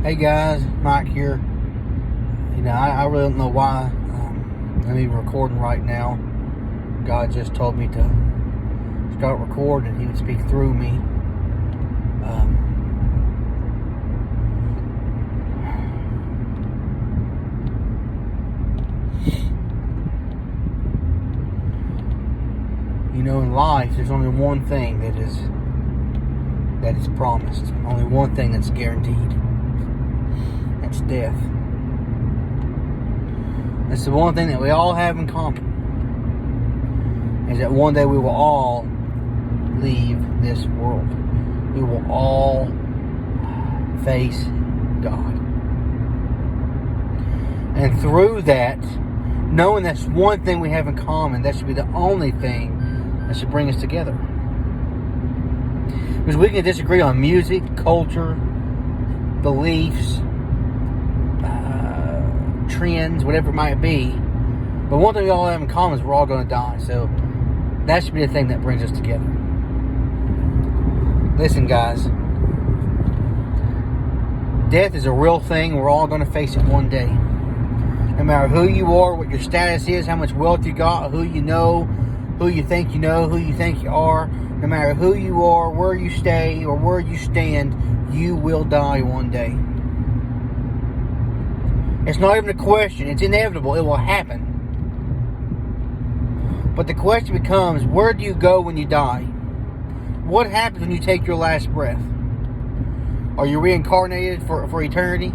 Hey guys, Mike here. I really don't know why I'm even recording right now. God just told me to start recording. He would speak through me. In life, there's only one thing that is promised. Only one thing that's guaranteed. That's death. It's the one thing that we all have in common. Is that one day we will all leave this world. We will all face God. And through that, knowing that's one thing we have in common, that should be the only thing that should bring us together. Because we can disagree on music, culture, beliefs, trends, whatever it might be. But one thing we all have in common is we're all going to die. So that should be the thing that brings us together. Listen, guys. Death is a real thing. We're all going to face it one day. No matter who you are, what your status is, how much wealth you got, who you know, who you think you know, who you think you are. No matter who you are, where you stay, or where you stand, you will die one day. It's not even a question. It's inevitable. It will happen. But the question becomes, where do you go when you die? What happens when you take your last breath? Are you reincarnated for eternity?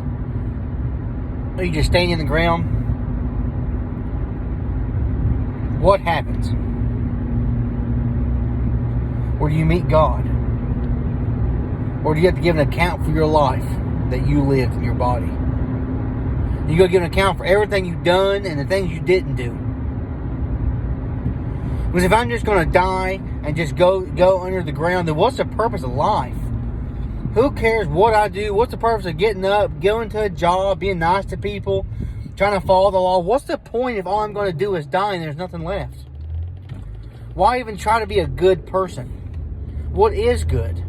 Are you just staying in the ground? What happens? Or do you meet God? Or do you have to give an account for your life that you lived in your body? You got to give an account for everything you've done and the things you didn't do. Because if I'm just going to die and just go under the ground, then what's the purpose of life? Who cares what I do? What's the purpose of getting up, going to a job, being nice to people, trying to follow the law? What's the point if all I'm going to do is die and there's nothing left? Why even try to be a good person? What is good?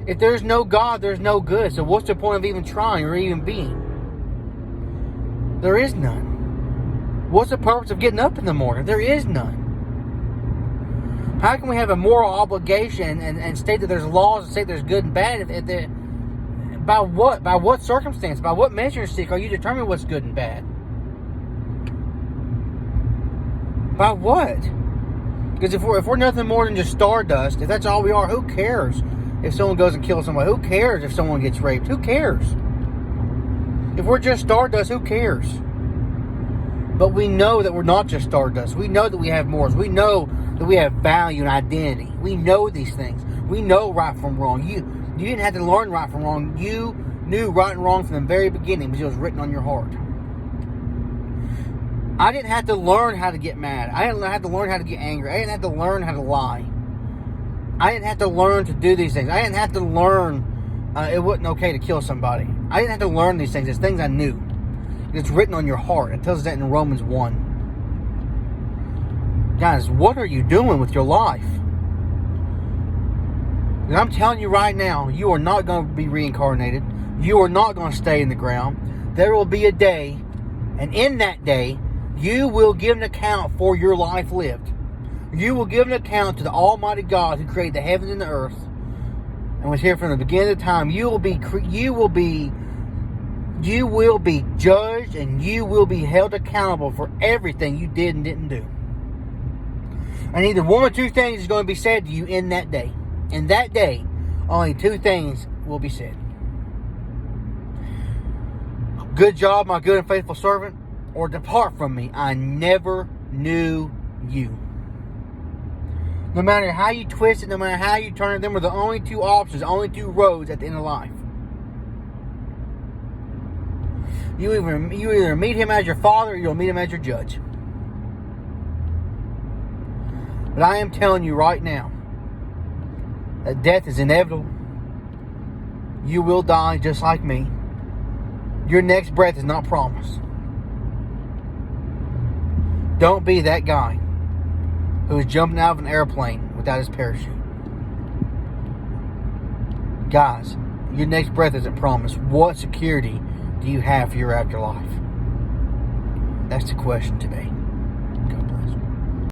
If there's no God, there's no good. So what's the point of even trying or even being? There is none. What's the purpose of getting up in the morning? There is none. How can we have a moral obligation and state that there's laws and state there's good and bad? By what? By what circumstance? By what measuring stick are you determining what's good and bad? By what? Because if we're nothing more than just stardust, if that's all we are, who cares if someone goes and kills somebody? Who cares if someone gets raped? Who cares? If we're just stardust, who cares? But we know that we're not just stardust. We know that we have morals. We know that we have value and identity. We know these things. We know right from wrong. You didn't have to learn right from wrong. You knew right and wrong from the very beginning because it was written on your heart. I didn't have to learn how to get mad. I didn't have to learn how to get angry. I didn't have to learn how to lie. I didn't have to learn to do these things. I didn't have to learn it wasn't okay to kill somebody. I didn't have to learn these things. It's things I knew. It's written on your heart. It tells us that in Romans 1. Guys, what are you doing with your life? And I'm telling you right now, you are not going to be reincarnated. You are not going to stay in the ground. There will be a day, and in that day, you will give an account for your life lived. You will give an account to the Almighty God who created the heavens and the earth and was here from the beginning of time. You will be judged, and you will be held accountable for everything you did and didn't do. And either one or two things is going to be said to you in that day. In that day, only two things will be said. Good job, my good and faithful servant, or depart from me. I never knew you. No matter how you twist it, no matter how you turn it, them are the only two options, only two roads at the end of life. You either meet him as your father or you'll meet him as your judge. But I am telling you right now that death is inevitable. You will die just like me. Your next breath is not promised. Don't be that guy who is jumping out of an airplane without his parachute. Guys, your next breath isn't promised, what security do you have for your afterlife? That's the question today.